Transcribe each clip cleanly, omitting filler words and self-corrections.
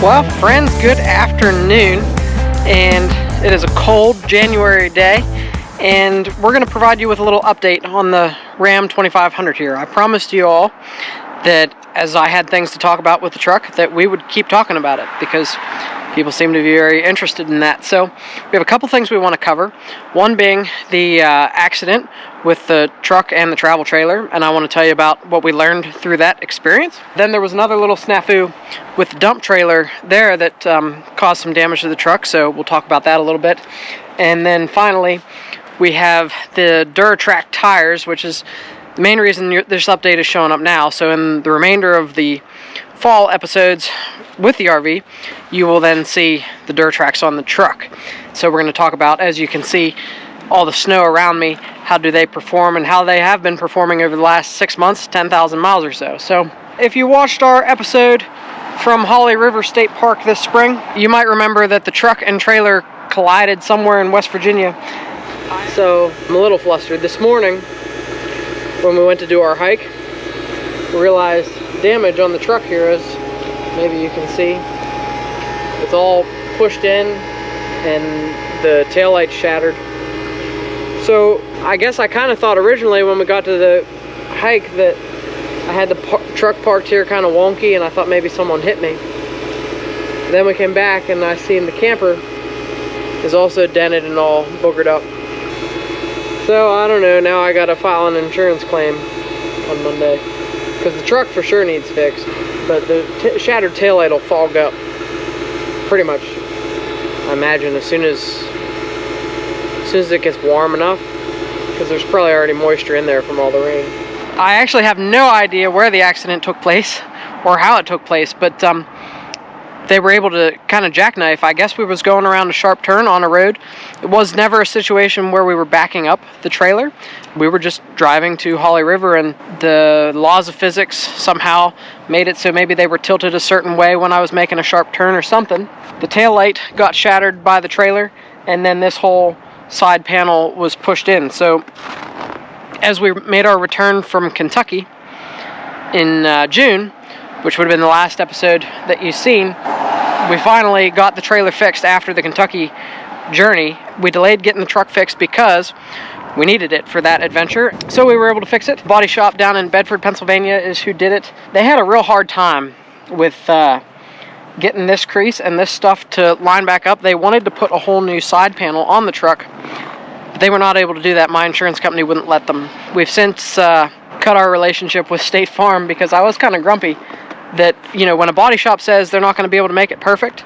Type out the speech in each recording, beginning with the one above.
Well, friends, good afternoon, and it is a cold January day, and we're going to provide you with a little update on the Ram 2500 here. I promised you all that as I had things to talk about with the truck, that we would keep talking about it because people seem to be very interested in that. So we have a couple things we want to cover. One being the accident with the truck and the travel trailer, and I want to tell you about what we learned through that experience. Then there was another little snafu with the dump trailer there that caused some damage to the truck, so we'll talk about that a little bit. And then finally, we have the Duratrac tires, which is the main reason this update is showing up now. So in the remainder of the fall episodes with the RV, you will then see the Duratracs on the truck. So we're going to talk about, as you can see, all the snow around me, how do they perform and how they have been performing over the last 6 months, 10,000 miles or so. So if you watched our episode from Holly River State Park this spring, you might remember that the truck and trailer collided somewhere in West Virginia. So I'm a little flustered. This morning, when we went to do our hike, we realized damage on the truck here, as maybe you can see. It's all pushed in and the taillight's shattered. So I guess I kind of thought originally when we got to the hike that I had the truck parked here kind of wonky and I thought maybe someone hit me. Then we came back and I seen the camper is also dented and all boogered up. So I don't know, now I gotta file an insurance claim on Monday because the truck for sure needs fixed, but the shattered taillight will fog up pretty much, I imagine, as soon as it gets warm enough, because there's probably already moisture in there from all the rain. I actually have no idea where the accident took place or how it took place, but they were able to kind of jackknife. I guess we was going around a sharp turn on a road. It was never a situation where we were backing up the trailer. We were just driving to Holly River, and the laws of physics somehow made it so maybe they were tilted a certain way when I was making a sharp turn or something. The taillight got shattered by the trailer, and then this whole side panel was pushed in. So as we made our return from Kentucky in June, which would have been the last episode that you've seen, we finally got the trailer fixed after the Kentucky journey. We delayed getting the truck fixed because we needed it for that adventure, so we were able to fix it. Body shop down in Bedford, Pennsylvania is who did it. They had a real hard time with getting this crease and this stuff to line back up. They wanted to put a whole new side panel on the truck, but they were not able to do that. My insurance company wouldn't let them. We've since cut our relationship with State Farm because I was kind of grumpy that, you know, when a body shop says they're not going to be able to make it perfect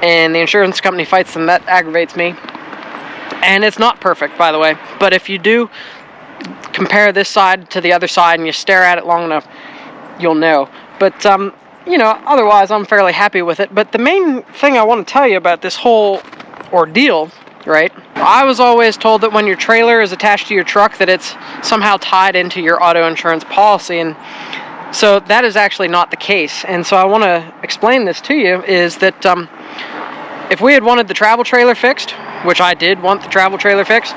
and the insurance company fights them, that aggravates me. And it's not perfect, by the way, but if you do compare this side to the other side and you stare at it long enough, you'll know. But you know, otherwise I'm fairly happy with it. But the main thing I want to tell you about this whole ordeal, right? I was always told that when your trailer is attached to your truck that it's somehow tied into your auto insurance policy, and so that is actually not the case. And so I want to explain this to you, is that if we had wanted the travel trailer fixed, which I did want the travel trailer fixed,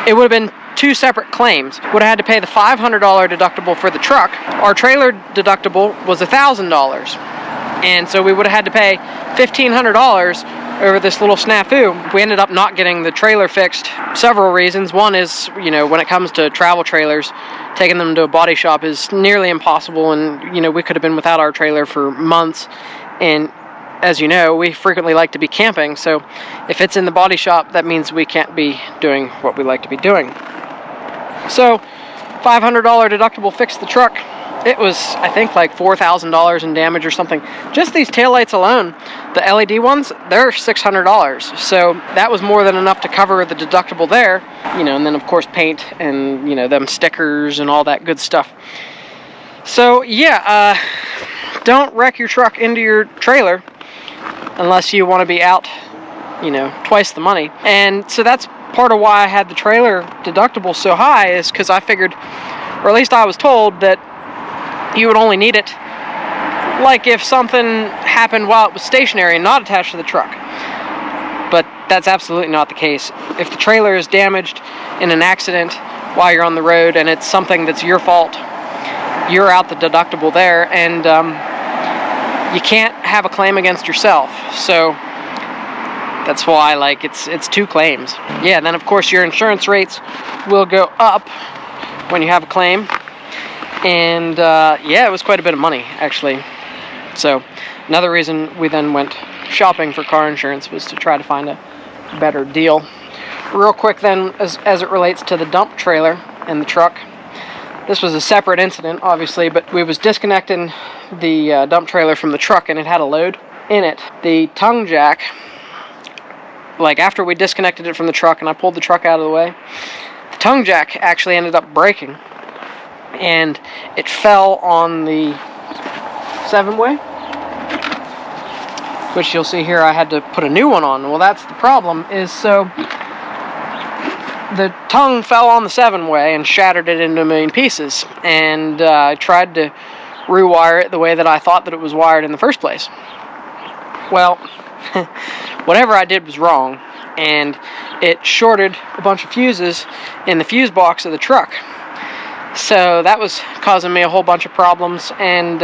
it would have been two separate claims. Would have had to pay the $500 deductible for the truck. Our trailer deductible was $1,000. And so we would have had to pay $1,500 over this little snafu. We ended up not getting the trailer fixed. Several reasons. One is, you know, when it comes to travel trailers, taking them to a body shop is nearly impossible, and, you know, we could have been without our trailer for months. And as you know, we frequently like to be camping, so if it's in the body shop, that means we can't be doing what we like to be doing. So, $500 deductible fixed the truck. It was, I think, like $4,000 in damage or something. Just these taillights alone, the LED ones, they're $600. So that was more than enough to cover the deductible there. You know, and then of course paint and, you know, them stickers and all that good stuff. So yeah, don't wreck your truck into your trailer unless you want to be out, you know, twice the money. And so that's part of why I had the trailer deductible so high, is because I figured, or at least I was told, that you would only need it like if something happened while it was stationary and not attached to the truck. But that's absolutely not the case. If the trailer is damaged in an accident while you're on the road and it's something that's your fault, you're out the deductible there. And you can't have a claim against yourself. So that's why, like, it's 2 claims. Yeah, and then of course your insurance rates will go up when you have a claim. And yeah, it was quite a bit of money, actually. So another reason we then went shopping for car insurance was to try to find a better deal. Real quick then, as it relates to the dump trailer and the truck, this was a separate incident, obviously, but we was disconnecting the dump trailer from the truck, and it had a load in it. The tongue jack, like after we disconnected it from the truck and I pulled the truck out of the way, the tongue jack actually ended up breaking, and it fell on the 7-way, which you'll see here I had to put a new one on. Well, that's the problem, is so the tongue fell on the 7-way and shattered it into a million pieces, and I tried to rewire it the way that I thought that it was wired in the first place. Well, whatever I did was wrong, and it shorted a bunch of fuses in the fuse box of the truck. So that was causing me a whole bunch of problems, and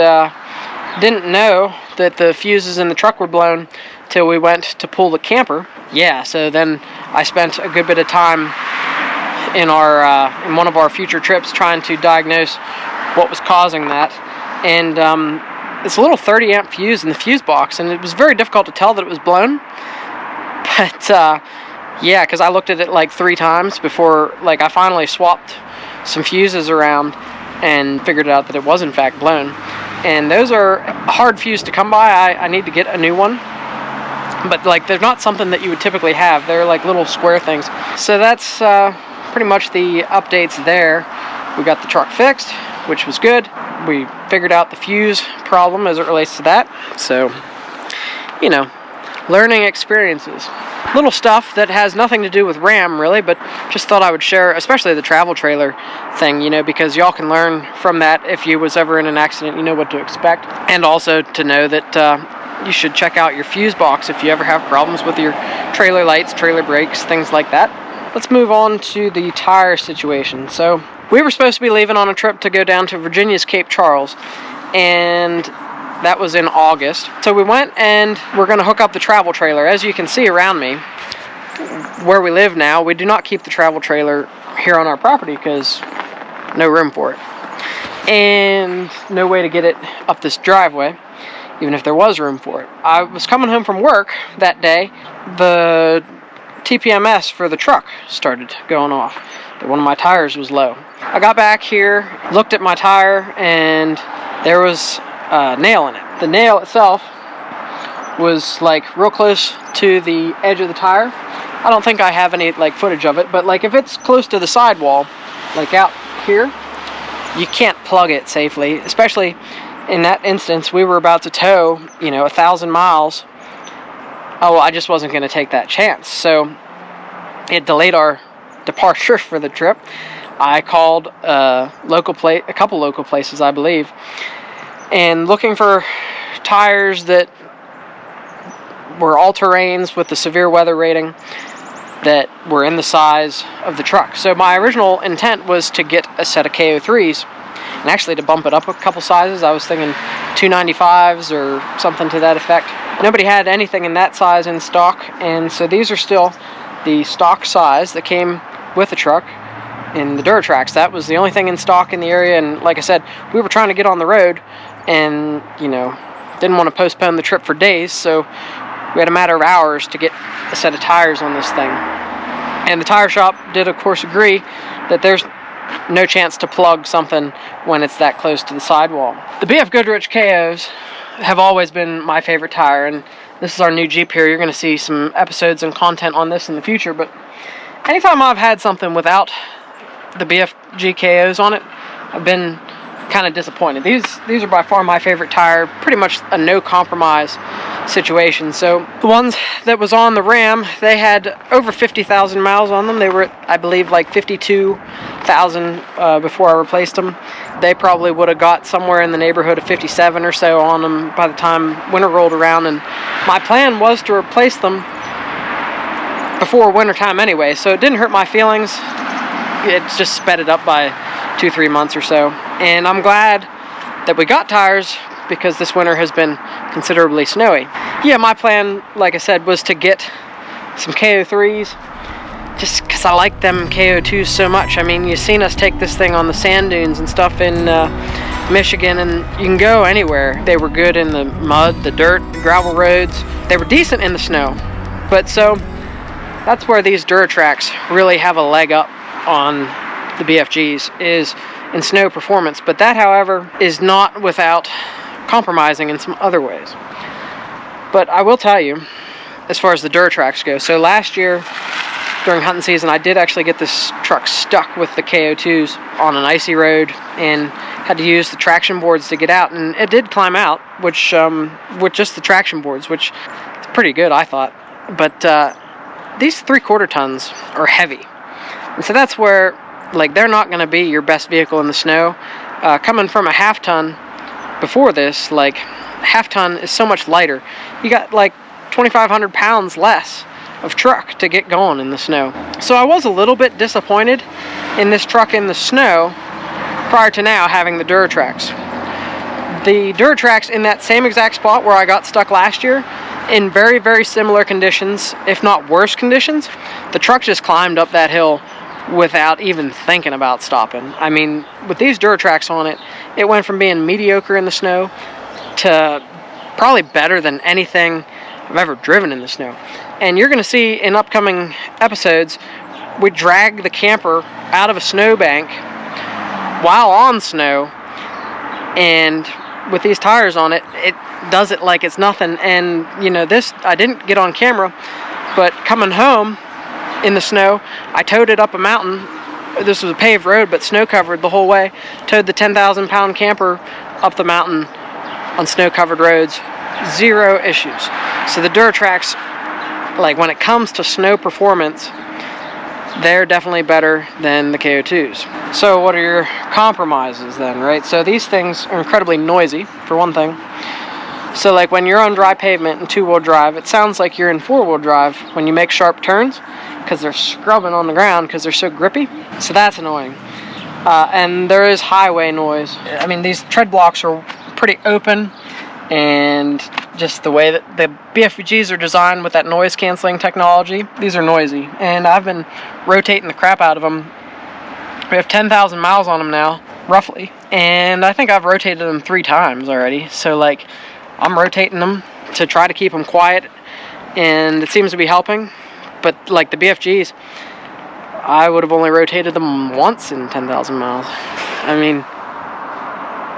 didn't know that the fuses in the truck were blown till we went to pull the camper. Yeah, so then I spent a good bit of time in one of our future trips trying to diagnose what was causing that. And it's a little 30 amp fuse in the fuse box, and it was very difficult to tell that it was blown. But yeah, because I looked at it like 3 times before, like, I finally swapped some fuses around and figured out that it was in fact blown. And those are a hard fuse to come by. I need to get a new one, but like they're not something that you would typically have. They're like little square things. So that's pretty much the updates there. We got the truck fixed, which was good. We figured out the fuse problem as it relates to that. So, you know, learning experiences. Little stuff that has nothing to do with Ram, really, but just thought I would share, especially the travel trailer thing, you know, because y'all can learn from that. If you was ever in an accident, you know what to expect. And also to know that you should check out your fuse box if you ever have problems with your trailer lights, trailer brakes, things like that. Let's move on to the tire situation. So we were supposed to be leaving on a trip to go down to Virginia's Cape Charles, and that was in August. So we went and we're going to hook up the travel trailer. As you can see around me, where we live now, we do not keep the travel trailer here on our property because no room for it. And no way to get it up this driveway, even if there was room for it. I was coming home from work that day. The TPMS for the truck started going off. One of my tires was low. I got back here, looked at my tire, and there was nail in it. The nail itself was like real close to the edge of the tire. I don't think I have any like footage of it, but like if it's close to the sidewall, like out here, you can't plug it safely. Especially in that instance, we were about to tow, you know, 1,000 miles. Oh, well, I just wasn't going to take that chance. So it delayed our departure for the trip. I called a couple local places, I believe, and looking for tires that were all-terrains with the severe weather rating that were in the size of the truck. So my original intent was to get a set of KO2s and actually to bump it up a couple sizes. I was thinking 295s or something to that effect. Nobody had anything in that size in stock, and so these are still the stock size that came with the truck in the Duratracs. That was the only thing in stock in the area, and like I said, we were trying to get on the road and, you know, didn't want to postpone the trip for days, so we had a matter of hours to get a set of tires on this thing. And the tire shop did, of course, agree that there's no chance to plug something when it's that close to the sidewall. The Goodyear KO2s have always been my favorite tire, and this is our new Jeep here. You're going to see some episodes and content on this in the future, but anytime I've had something without the BFG KOs on it, I've been kind of disappointed. These are by far my favorite tire, pretty much a no compromise situation. So the ones that was on the Ram, they had over 50,000 miles on them. They were at, I believe, like 52,000 before I replaced them. They probably would have got somewhere in the neighborhood of 57 or so on them by the time winter rolled around, and my plan was to replace them before wintertime anyway, so it didn't hurt my feelings. It just sped it up by 2-3 months or so, and I'm glad that we got tires because this winter has been considerably snowy. Yeah, my plan, like I said, was to get some KO3s, just because I like them KO2s so much. I mean, you've seen us take this thing on the sand dunes and stuff in Michigan, and you can go anywhere. They were good in the mud, the dirt, gravel roads. They were decent in the snow. But so that's where these Duratracs really have a leg up on the BFGs, is in snow performance. But that, however, is not without compromising in some other ways. But I will tell you, as far as the Duratracs go, so last year during hunting season, I did actually get this truck stuck with the KO2s on an icy road and had to use the traction boards to get out, and it did climb out, which with just the traction boards, which is pretty good, I thought. But these 3/4 tons are heavy, and so that's where, like, they're not going to be your best vehicle in the snow. Coming from a 1/2 ton before this, like, 1/2 ton is so much lighter. You got like 2,500 pounds less of truck to get going in the snow. So I was a little bit disappointed in this truck in the snow prior to now having the Duratracs. The Duratracs in that same exact spot where I got stuck last year, in very, very similar conditions, if not worse conditions, the truck just climbed up that hill without even thinking about stopping. I mean, with these Duratracs on it, it went from being mediocre in the snow to probably better than anything I've ever driven in the snow. And you're going to see in upcoming episodes, we drag the camper out of a snowbank while on snow, and with these tires on it, it does it like it's nothing. And you know, this, I didn't get on camera, but coming home in the snow, I towed it up a mountain. This was a paved road, but snow covered the whole way. Towed the 10,000 pound camper up the mountain on snow covered roads, zero issues. So the Duratracs, like, when it comes to snow performance, they're definitely better than the KO2s. So what are your compromises then, right? So these things are incredibly noisy, for one thing. So like when you're on dry pavement and 2-wheel drive, it sounds like you're in 4-wheel drive when you make sharp turns, because they're scrubbing on the ground because they're so grippy. So that's annoying. And there is highway noise. I mean, these tread blocks are pretty open, and just the way that the BFGs are designed with that noise canceling technology, these are noisy. And I've been rotating the crap out of them. We have 10,000 miles on them now, roughly. And I think I've rotated them 3 times already. So like, I'm rotating them to try to keep them quiet, and it seems to be helping. But like the BFGs, I would have only rotated them once in 10,000 miles. I mean,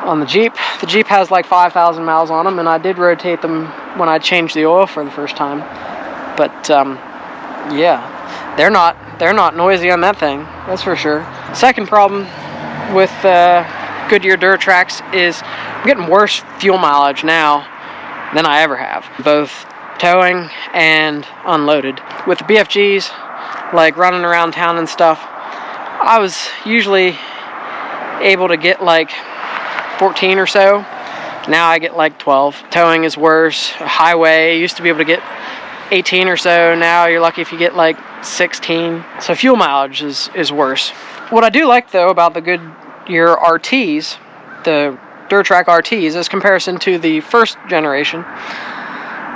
on the Jeep has like 5,000 miles on them, and I did rotate them when I changed the oil for the first time. But yeah, they're not noisy on that thing, that's for sure. Second problem with Goodyear Duratracs is I'm getting worse fuel mileage now than I ever have, both towing and unloaded. With the BFGs, like running around town and stuff, I was usually able to get like 14 or so. Now I get like 12. Towing is worse. Highway, used to be able to get 18 or so. Now you're lucky if you get like 16. So fuel mileage is worse. What I do like though about the Goodyear RTs, the Duratrac RTs, as comparison to the first generation,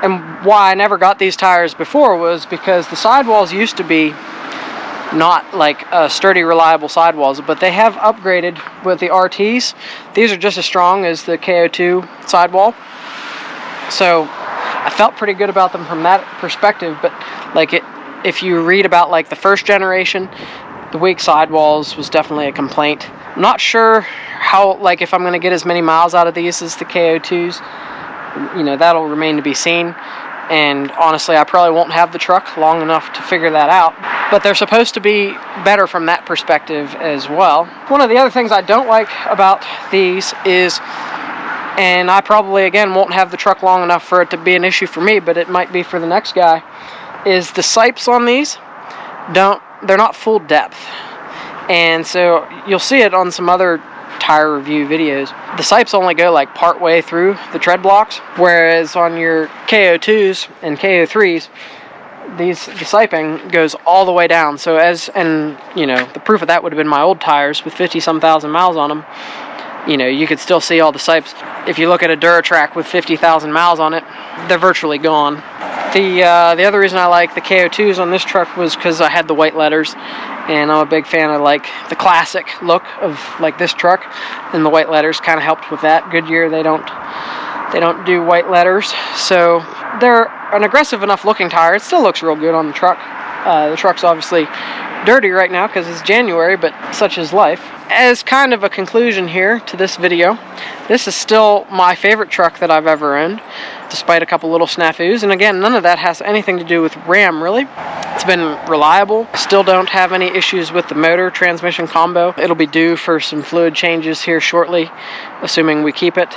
and why I never got these tires before, was because the sidewalls used to be not like sturdy, reliable sidewalls, but they have upgraded with the RTs. These are just as strong as the KO2 sidewall. So I felt pretty good about them from that perspective, but like if you read about like the first generation, the weak sidewalls was definitely a complaint. I'm not sure how, like, if I'm going to get as many miles out of these as the KO2s. You know, that'll remain to be seen. And honestly, I probably won't have the truck long enough to figure that out. But they're supposed to be better from that perspective as well. One of the other things I don't like about these is, and I probably, again, won't have the truck long enough for it to be an issue for me, but it might be for the next guy, is the sipes on these, they're not full depth. And so you'll see it on some other tire review videos. The sipes only go like part way through the tread blocks, whereas on your KO2s and KO3s, the siping goes all the way down. So and you know, the proof of that would have been my old tires with 50-some thousand miles on them. you know, you could still see all the sipes. If you look at a Duratrac with 50,000 miles on it, they're virtually gone. The other reason I like the KO2s on this truck was because I had the white letters, and I'm a big fan of like the classic look of like this truck, and the white letters kind of helped with that. Goodyear, they don't do white letters, so they're an aggressive enough looking tire. It still looks real good on the truck. The truck's obviously dirty right now because it's January, but such is life. As kind of a conclusion here to this video, this is still my favorite truck that I've ever owned, despite a couple little snafus. And again, none of that has anything to do with Ram, really. It's been reliable. Still don't have any issues with the motor transmission combo. It'll be due for some fluid changes here shortly, assuming we keep it.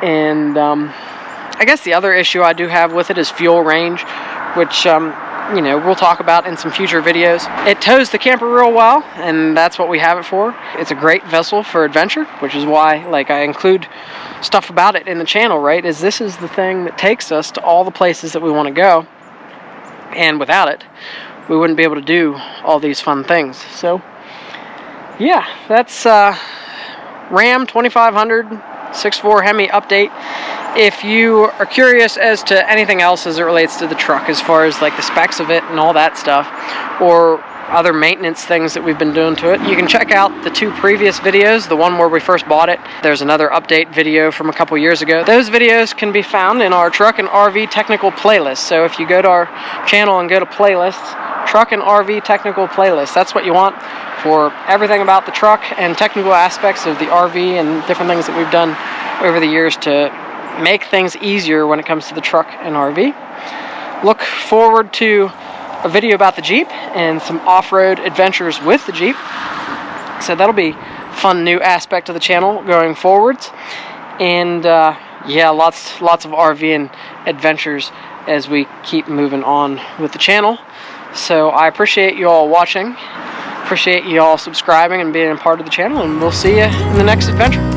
And I guess the other issue I do have with it is fuel range, which you know, we'll talk about in some future videos. It tows the camper real well, and that's what we have it for. It's a great vessel for adventure, which is why, like, I include stuff about it in the channel, right? This is the thing that takes us to all the places that we want to go, and without it, we wouldn't be able to do all these fun things. So, yeah, that's Ram 2500 6.4 Hemi update. If you are curious as to anything else as it relates to the truck, as far as like the specs of it and all that stuff, or other maintenance things that we've been doing to it, you can check out the 2 previous videos. The one where we first bought it, there's another update video from a couple years ago. Those videos can be found in our truck and RV technical playlist. So if you go to our channel and go to playlists, truck and RV technical playlist, that's what you want for everything about the truck and technical aspects of the RV and different things that we've done over the years to make things easier when it comes to the truck and RV. Look forward to a video about the Jeep and some off-road adventures with the Jeep. So that'll be a fun new aspect of the channel going forwards. And yeah, lots of RV and adventures as we keep moving on with the channel. So I appreciate you all watching. Appreciate you all subscribing and being a part of the channel, and we'll see you in the next adventure.